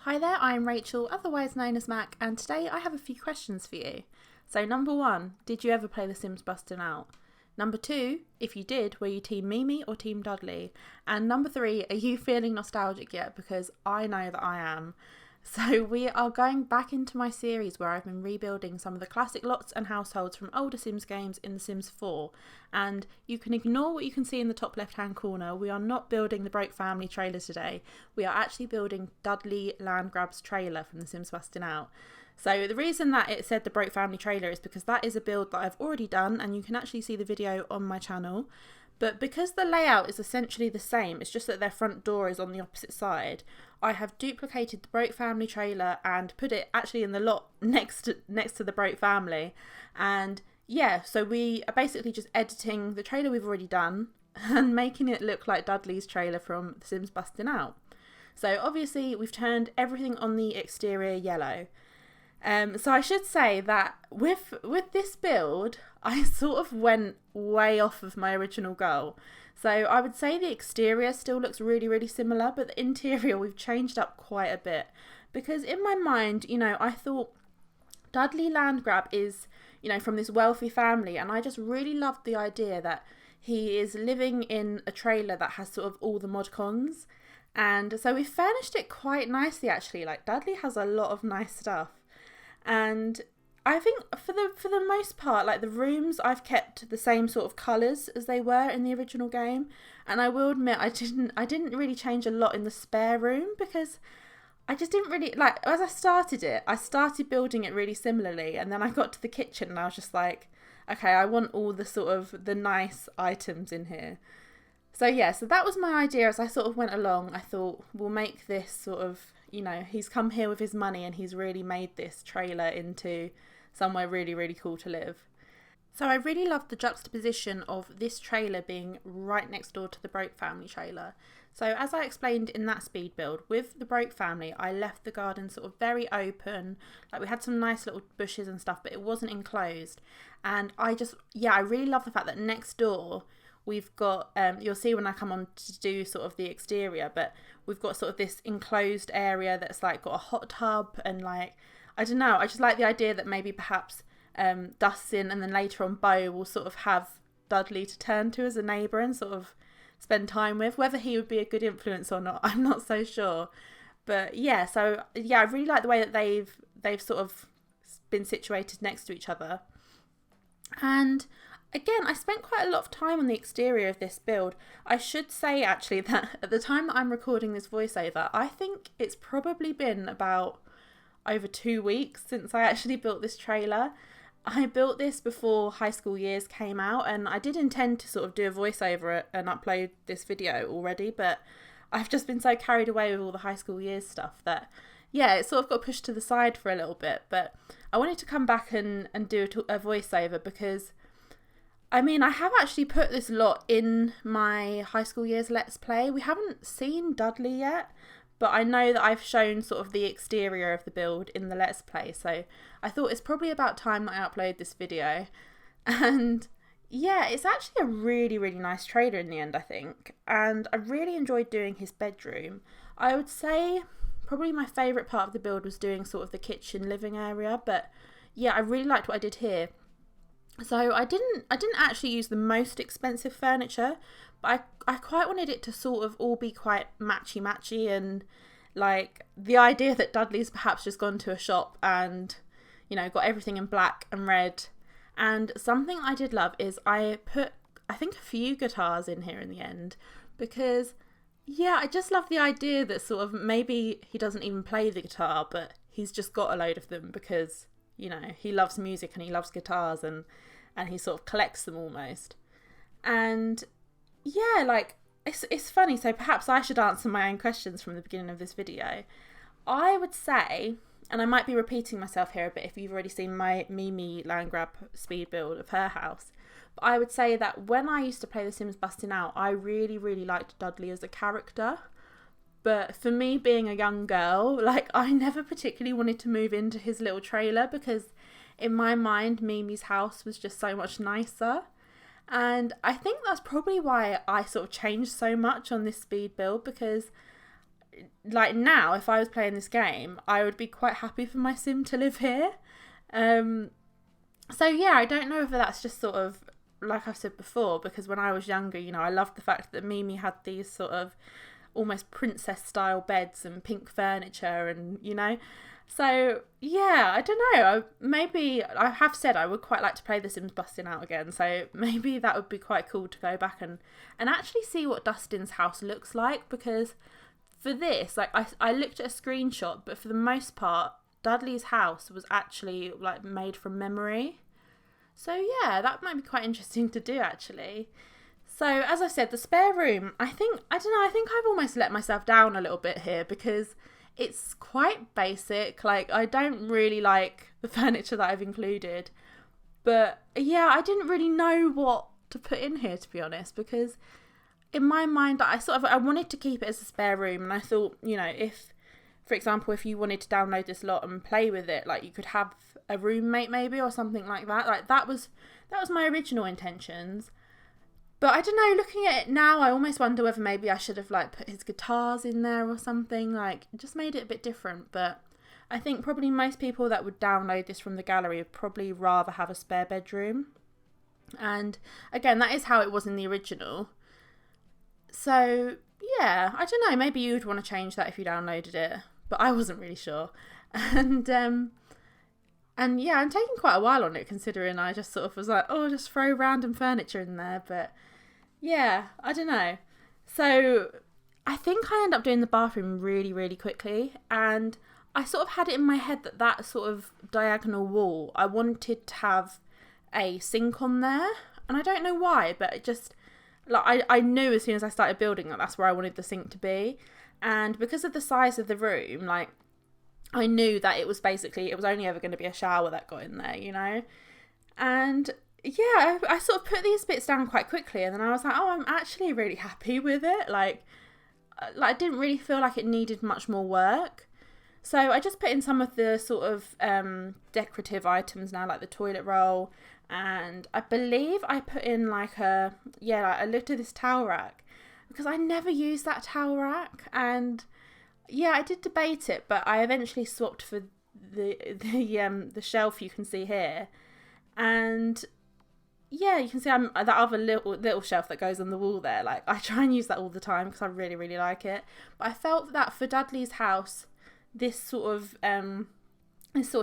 Hi there, I'm Rachel, otherwise known as Mac, and today I have a few questions for you. So number 1, did you ever play The Sims Bustin' Out? Number 2, if you did, were you Team Mimi or Team Dudley? And number 3, are you feeling nostalgic yet? Because I know that I am. So we are going back into my series where I've been rebuilding some of the classic lots and households from older Sims games in The Sims 4. And you can ignore what you can see in the top left hand corner. We are not building the Broke Family trailer today. We are actually building Dudley Landgraab's trailer from The Sims Bustin' Out. So the reason that it said the Broke Family trailer is because that is a build that I've already done, and you can actually see the video on my channel. But because the layout is essentially the same, it's just that their front door is on the opposite side, I have duplicated the Broke Family trailer and put it actually in the lot next to the Broke Family. And yeah, so we are basically just editing the trailer we've already done and making it look like Dudley's trailer from The Sims Bustin' Out. So obviously we've turned everything on the exterior yellow. So I should say that with this build, I sort of went way off of my original goal. So I would say the exterior still looks really, really similar, but the interior we've changed up quite a bit. Because in my mind, I thought Dudley Landgraab is, from this wealthy family, and I just really loved the idea that he is living in a trailer that has sort of all the mod cons. And so we furnished it quite nicely, actually. Like, Dudley has a lot of nice stuff. And I think for the most part, like, the rooms, I've kept the same sort of colours as they were in the original game. And I will admit I didn't really change a lot in the spare room, because I just didn't really, like, as I started building it really similarly, and then I got to the kitchen and I was just like, okay, I want all the sort of the nice items in here. So yeah, so that was my idea as I sort of went along. I thought, we'll make this sort of, he's come here with his money and he's really made this trailer into somewhere really, really cool to live. So I really loved the juxtaposition of this trailer being right next door to the Broke Family trailer. So as I explained in that speed build, with the Broke Family, I left the garden sort of very open. Like, we had some nice little bushes and stuff, but it wasn't enclosed. And I really love the fact that next door we've got, you'll see when I come on to do sort of the exterior, but we've got sort of this enclosed area that's like got a hot tub, and like, I don't know, I just like the idea that maybe perhaps Bustin and then later on Beau will sort of have Dudley to turn to as a neighbour and sort of spend time with. Whether he would be a good influence or not, I'm not so sure. But yeah, so yeah, I really like the way that they've sort of been situated next to each other. And again, I spent quite a lot of time on the exterior of this build. I should say actually that at the time that I'm recording this voiceover, I think it's probably been about over 2 weeks since I actually built this trailer. I built this before High School Years came out, and I did intend to sort of do a voiceover and upload this video already, but I've just been so carried away with all the High School Years stuff that, yeah, it sort of got pushed to the side for a little bit. But I wanted to come back and do a voiceover because, I mean, I have actually put this lot in my High School Years Let's Play. We haven't seen Dudley yet, but I know that I've shown sort of the exterior of the build in the Let's Play, so I thought it's probably about time that I upload this video. And yeah, it's actually a really, really nice trailer in the end, I think. And I really enjoyed doing his bedroom. I would say probably my favourite part of the build was doing sort of the kitchen living area, but yeah, I really liked what I did here. So I didn't actually use the most expensive furniture, but I quite wanted it to sort of all be quite matchy, and like the idea that Dudley's perhaps just gone to a shop and, got everything in black and red. And something I did love is I put, I think, a few guitars in here in the end, because yeah, I just love the idea that sort of maybe he doesn't even play the guitar, but he's just got a load of them because, he loves music and he loves guitars, and he sort of collects them almost. And yeah, like, it's funny, so perhaps I should answer my own questions from the beginning of this video. I would say, and I might be repeating myself here a bit if you've already seen my Mimi Landgraab speed build of her house, but I would say that when I used to play The Sims Bustin' Out, I really, really liked Dudley as a character. But for me, being a young girl, like, I never particularly wanted to move into his little trailer because in my mind, Mimi's house was just so much nicer. And I think that's probably why I sort of changed so much on this speed build, because like now, if I was playing this game, I would be quite happy for my sim to live here. So yeah, I don't know whether that's just sort of, like I've said before, because when I was younger, you know, I loved the fact that Mimi had these sort of almost princess style beds and pink furniture, and you know, so yeah, I don't know, maybe I have said I would quite like to play The Sims Bustin out again, so maybe that would be quite cool to go back and actually see what Dustin's house looks like, because for this, like I looked at a screenshot, but for the most part Dudley's house was actually like made from memory. So yeah, that might be quite interesting to do actually. So as I said, the spare room, I think I've almost let myself down a little bit here, because it's quite basic. Like, I don't really like the furniture that I've included. But yeah, I didn't really know what to put in here, to be honest, because in my mind, I wanted to keep it as a spare room, and I thought, you know, if, for example, if you wanted to download this lot and play with it, like you could have a roommate maybe or something like that. Like that was my original intentions. But I don't know, looking at it now, I almost wonder whether maybe I should have like put his guitars in there or something, like just made it a bit different. But I think probably most people that would download this from the gallery would probably rather have a spare bedroom. And again, that is how it was in the original. So yeah, I don't know, maybe you'd want to change that if you downloaded it, but I wasn't really sure. And yeah, I'm taking quite a while on it, considering I just sort of was like, oh, just throw random furniture in there. But yeah, I don't know. So I think I end up doing the bathroom really, really quickly. And I sort of had it in my head that sort of diagonal wall, I wanted to have a sink on there. And I don't know why, but it just, like, I knew as soon as I started building that that's where I wanted the sink to be. And because of the size of the room, like, I knew that it was only ever going to be a shower that got in there, you know? And yeah, I sort of put these bits down quite quickly, and then I was like, oh, I'm actually really happy with it. Like I didn't really feel like it needed much more work. So I just put in some of the sort of decorative items now, like the toilet roll, and I believe I put in like I looked at this towel rack, because I never used that towel rack, and yeah, I did debate it, but I eventually swapped for the shelf you can see here. And yeah, you can see that other little shelf that goes on the wall there. Like, I try and use that all the time because I really, really like it. But I felt that for Dudley's house, this sort of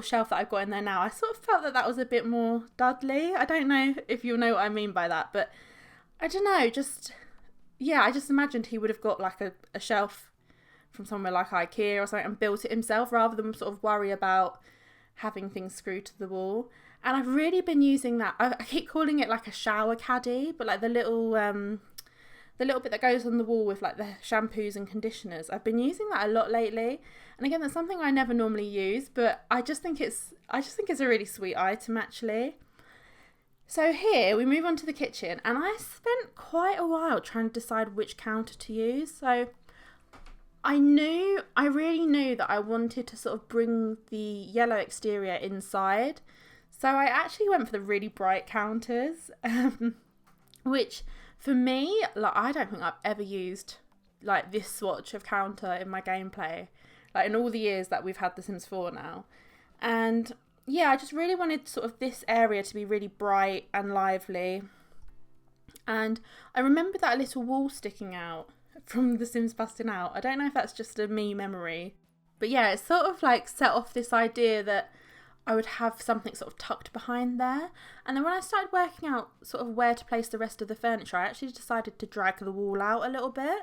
shelf that I've got in there now, I sort of felt that was a bit more Dudley. I don't know if you know what I mean by that, but I don't know. I just imagined he would have got like a shelf from somewhere like IKEA or something and built it himself, rather than sort of worry about having things screwed to the wall. And I've really been using that. I keep calling it like a shower caddy, but like the little bit that goes on the wall with like the shampoos and conditioners. I've been using that a lot lately. And again, that's something I never normally use, but I just think it's a really sweet item actually. So here we move on to the kitchen, and I spent quite a while trying to decide which counter to use. So I really knew that I wanted to sort of bring the yellow exterior inside. So I actually went for the really bright counters, which for me, like, I don't think I've ever used like this swatch of counter in my gameplay, like in all the years that we've had The Sims 4 now. And yeah, I just really wanted sort of this area to be really bright and lively. And I remember that little wall sticking out from The Sims Bustin Out. I don't know if that's just a me memory, but yeah, it sort of like set off this idea that I would have something sort of tucked behind there. And then when I started working out sort of where to place the rest of the furniture, I actually decided to drag the wall out a little bit,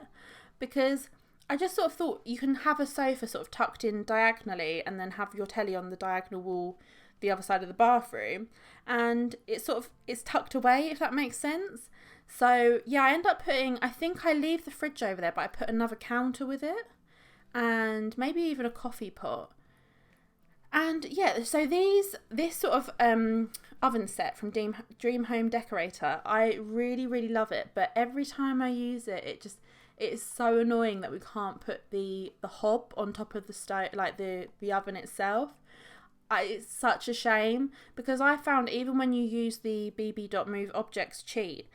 because I just sort of thought you can have a sofa sort of tucked in diagonally and then have your telly on the diagonal wall the other side of the bathroom, and it's tucked away, if that makes sense. So yeah, I think I leave the fridge over there, but I put another counter with it and maybe even a coffee pot. And yeah, so this sort of oven set from Dream Home Decorator, I really, really love it. But every time I use it, it is so annoying that we can't put the hob on top of the stove, like the oven itself. It's such a shame, because I found even when you use the bb.move objects cheat,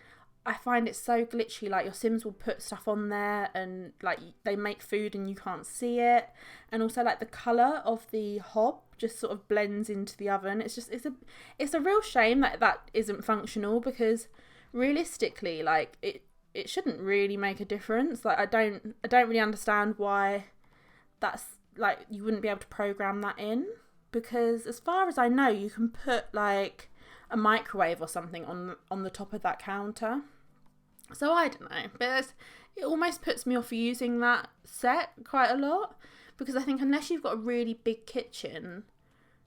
I find it so glitchy. Like, your Sims will put stuff on there and like they make food and you can't see it, and also like the colour of the hob just sort of blends into the oven. It's a real shame that that isn't functional, because realistically, like, it shouldn't really make a difference. Like, I don't really understand why that's, like, you wouldn't be able to program that in, because as far as I know, you can put like a microwave or something on the top of that counter. So I don't know, but it almost puts me off using that set quite a lot, because I think unless you've got a really big kitchen,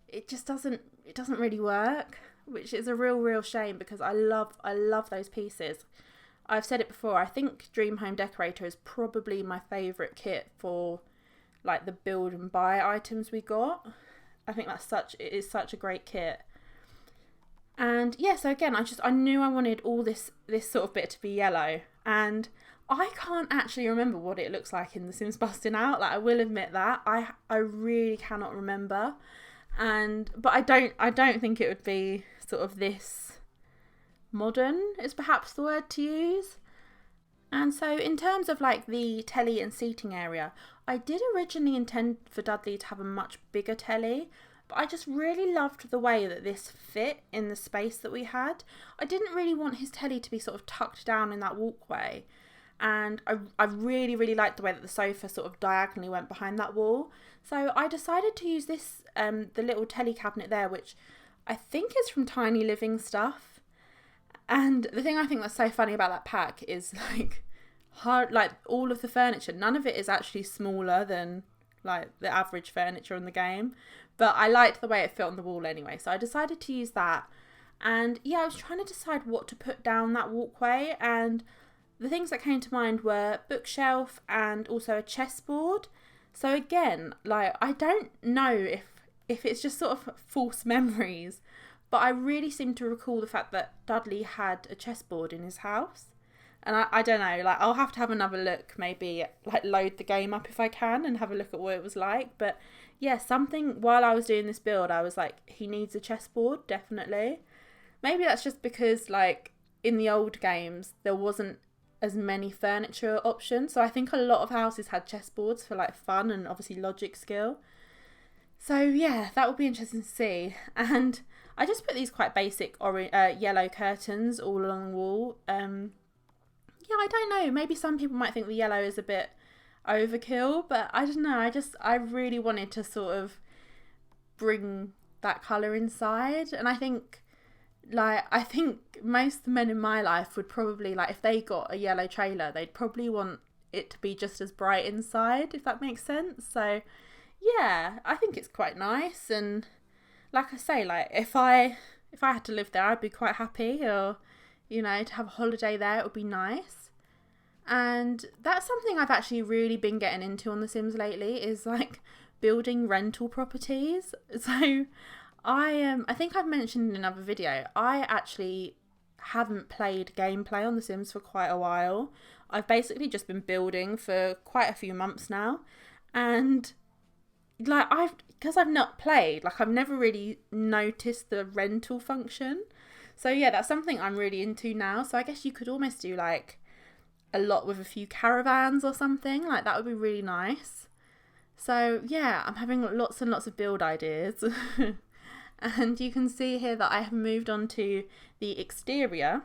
it doesn't really work, which is a real shame, because I love those pieces. I've said it before, I think Dream Home Decorator is probably my favourite kit for like the build and buy items we got. I think it is such a great kit. And yeah, so again, I knew I wanted all this sort of bit to be yellow, and I can't actually remember what it looks like in The Sims Bustin' Out. Like, I will admit that I really cannot remember, but I don't think it would be sort of this modern is perhaps the word to use. And so in terms of like the telly and seating area, I did originally intend for Dudley to have a much bigger telly, but I just really loved the way that this fit in the space that we had. I didn't really want his telly to be sort of tucked down in that walkway, and I really liked the way that the sofa sort of diagonally went behind that wall. So I decided to use this, the little telly cabinet there, which I think is from Tiny Living Stuff. And the thing I think that's so funny about that pack is like all of the furniture, none of it is actually smaller than like the average furniture in the game, but I liked the way it fit on the wall anyway, so I decided to use that. And yeah, I was trying to decide what to put down that walkway, and the things that came to mind were bookshelf and also a chessboard. So again, like, I don't know if it's just sort of false memories, but I really seem to recall the fact that Dudley had a chessboard in his house. And I don't know, like, I'll have to have another look, maybe like load the game up if I can and have a look at what it was like. But yeah, something while I was doing this build, I was like, he needs a chessboard, definitely. Maybe that's just because like in the old games, there wasn't as many furniture options. So I think a lot of houses had chessboards for like fun and obviously logic skill. So yeah, that would be interesting to see. And I just put these quite basic yellow curtains all along the wall. Yeah, I don't know. Maybe some people might think the yellow is a bit overkill, but I don't know. I really wanted to sort of bring that colour inside. And I think most of the men in my life would probably, like, if they got a yellow trailer, they'd probably want it to be just as bright inside, if that makes sense. So yeah, I think it's quite nice. And like I say, like, if I had to live there, I'd be quite happy, or, you know, to have a holiday there, it would be nice. And that's something I've actually really been getting into on The Sims lately, is like building rental properties. So I think I've mentioned in another video, I actually haven't played gameplay on The Sims for quite a while. I've basically just been building for quite a few months now, and like because I've not played, like, I've never really noticed the rental function. So yeah, that's something I'm really into now. So I guess you could almost do like a lot with a few caravans or something. Like, that would be really nice. So yeah, I'm having lots and lots of build ideas. And you can see here that I have moved on to the exterior.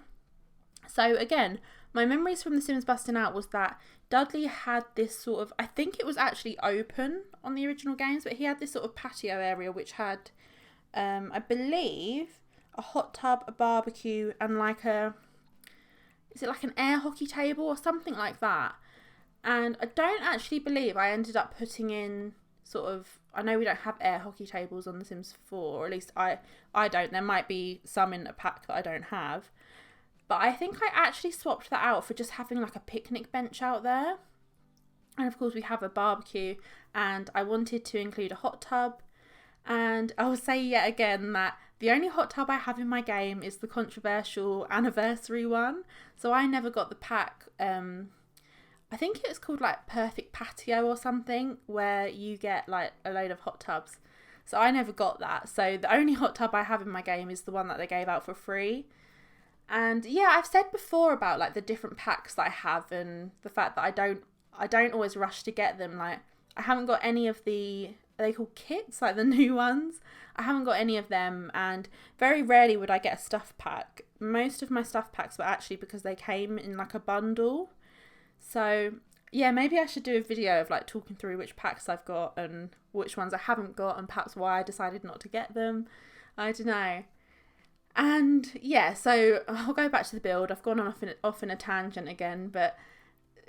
So again, my memories from The Sims Bustin' Out was that Dudley had this sort of, I think it was actually open on the original games, but he had this sort of patio area which had, I believe, a hot tub, a barbecue, and like is it like an air hockey table or something like that? And I don't actually believe I ended up putting in sort of, I know we don't have air hockey tables on The Sims 4, or at least I don't. There might be some in a pack that I don't have. But I think I actually swapped that out for just having like a picnic bench out there. And of course we have a barbecue, and I wanted to include a hot tub. And I will say yet again that the only hot tub I have in my game is the controversial anniversary one. So I never got the pack. I think it was called like Perfect Patio or something, where you get like a load of hot tubs. So I never got that. So the only hot tub I have in my game is the one that they gave out for free. And yeah, I've said before about like the different packs that I have and the fact that I don't always rush to get them. Like I haven't got any of the, are they called kits, like the new ones? I haven't got any of them, and very rarely would I get a stuff pack. Most of my stuff packs were actually because they came in like a bundle. So yeah, maybe I should do a video of like talking through which packs I've got and which ones I haven't got and perhaps why I decided not to get them. I don't know. And yeah, so I'll go back to the build. I've gone off in a tangent again, but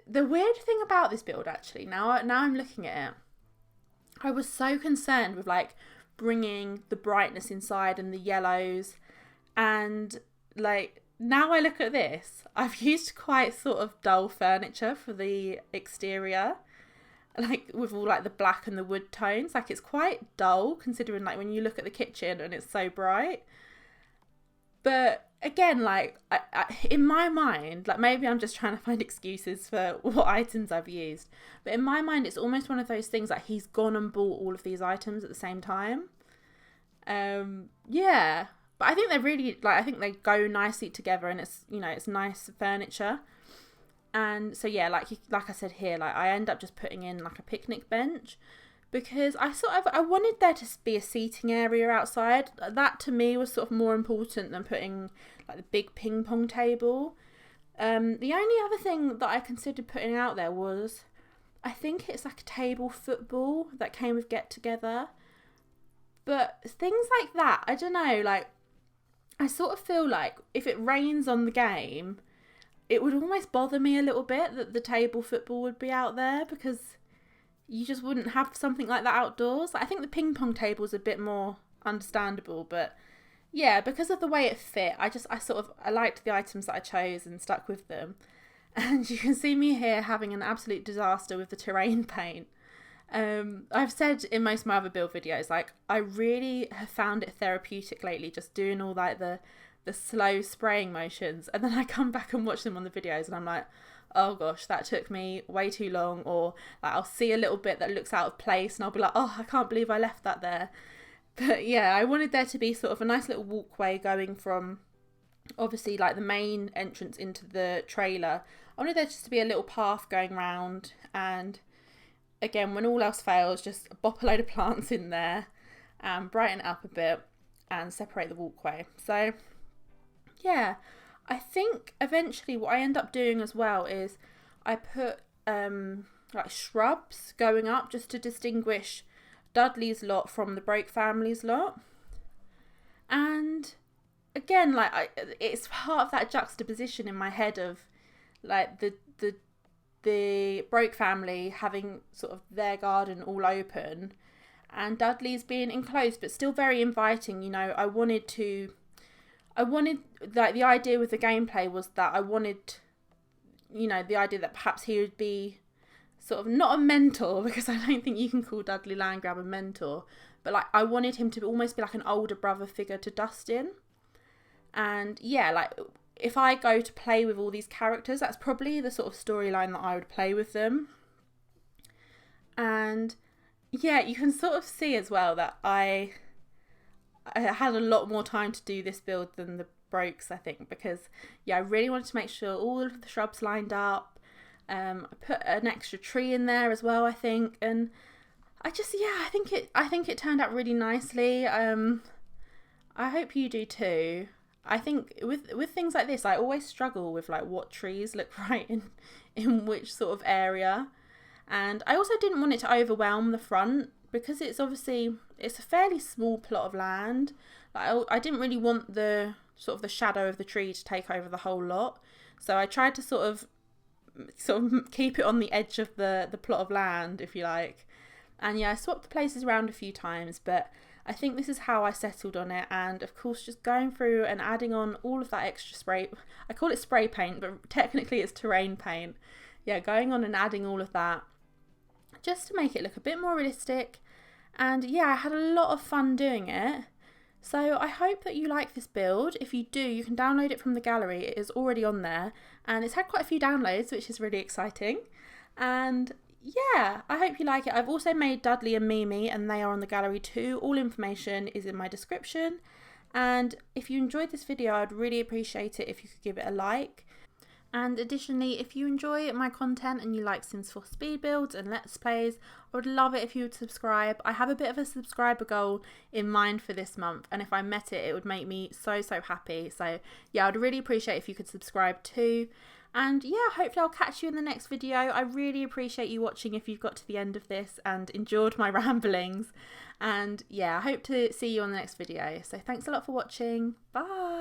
the weird thing about this build actually, now I'm looking at it, I was so concerned with like bringing the brightness inside and the yellows, and like now I look at this, I've used quite sort of dull furniture for the exterior, like with all like the black and the wood tones. Like it's quite dull considering like when you look at the kitchen and it's so bright. But again, like in my mind, like maybe I'm just trying to find excuses for what items I've used, but in my mind it's almost one of those things like he's gone and bought all of these items at the same time. Yeah, but I think they're really, like, I think they go nicely together, and it's, you know, it's nice furniture. And so yeah, like I said here, like I end up just putting in like a picnic bench, because I wanted there to be a seating area outside. That to me was sort of more important than putting like the big ping pong table. The only other thing that I considered putting out there was, I think it's like a table football that came with Get Together. But things like that, I don't know, like I sort of feel like if it rains on the game, it would almost bother me a little bit that the table football would be out there, because you just wouldn't have something like that outdoors. I think the ping pong table is a bit more understandable, but yeah, because of the way it fit, I liked the items that I chose and stuck with them. And you can see me here having an absolute disaster with the terrain paint. I've said in most of my other build videos, like I really have found it therapeutic lately, just doing all like the slow spraying motions, and then I come back and watch them on the videos and I'm like, oh gosh, that took me way too long. Or like I'll see a little bit that looks out of place and I'll be like, oh, I can't believe I left that there. But yeah, I wanted there to be sort of a nice little walkway going from obviously like the main entrance into the trailer. I wanted there just to be a little path going round, and again, when all else fails, just bop a load of plants in there and brighten it up a bit and separate the walkway. So yeah, I think eventually what I end up doing as well is I put like shrubs going up just to distinguish Dudley's lot from the Broke family's lot. And again, like it's part of that juxtaposition in my head of like the Broke family having sort of their garden all open and Dudley's being enclosed but still very inviting. You know, I wanted like the idea with the gameplay was that I wanted, you know, the idea that perhaps he would be sort of not a mentor, because I don't think you can call Dudley Landgraab a mentor, but like I wanted him to almost be like an older brother figure to Bustin. And yeah, like if I go to play with all these characters, that's probably the sort of storyline that I would play with them. And yeah, you can sort of see as well that I had a lot more time to do this build than the Brokes, I think, because yeah, I really wanted to make sure all of the shrubs lined up. I put an extra tree in there as well, I think, and I think it turned out really nicely. I hope you do too. I think with things like this, I always struggle with like what trees look right in which sort of area, and I also didn't want it to overwhelm the front, because it's a fairly small plot of land. Like I didn't really want the sort of the shadow of the tree to take over the whole lot, so I tried to sort of keep it on the edge of the plot of land, if you like. And yeah, I swapped the places around a few times, but I think this is how I settled on it. And of course, just going through and adding on all of that extra spray, I call it spray paint, but technically it's terrain paint. Yeah, going on and adding all of that just to make it look a bit more realistic. And yeah, I had a lot of fun doing it. So I hope that you like this build. If you do, you can download it from the gallery. It is already on there, and it's had quite a few downloads, which is really exciting. And yeah, I hope you like it. I've also made Dudley and Mimi, and they are on the gallery too. All information is in my description. And if you enjoyed this video, I'd really appreciate it if you could give it a like. And additionally, if you enjoy my content and you like Sims 4 speed builds and Let's Plays, I would love it if you would subscribe. I have a bit of a subscriber goal in mind for this month, and if I met it, it would make me so happy. So yeah, I'd really appreciate if you could subscribe too. And yeah, hopefully I'll catch you in the next video. I really appreciate you watching if you've got to the end of this and enjoyed my ramblings. And yeah, I hope to see you on the next video. So thanks a lot for watching. Bye!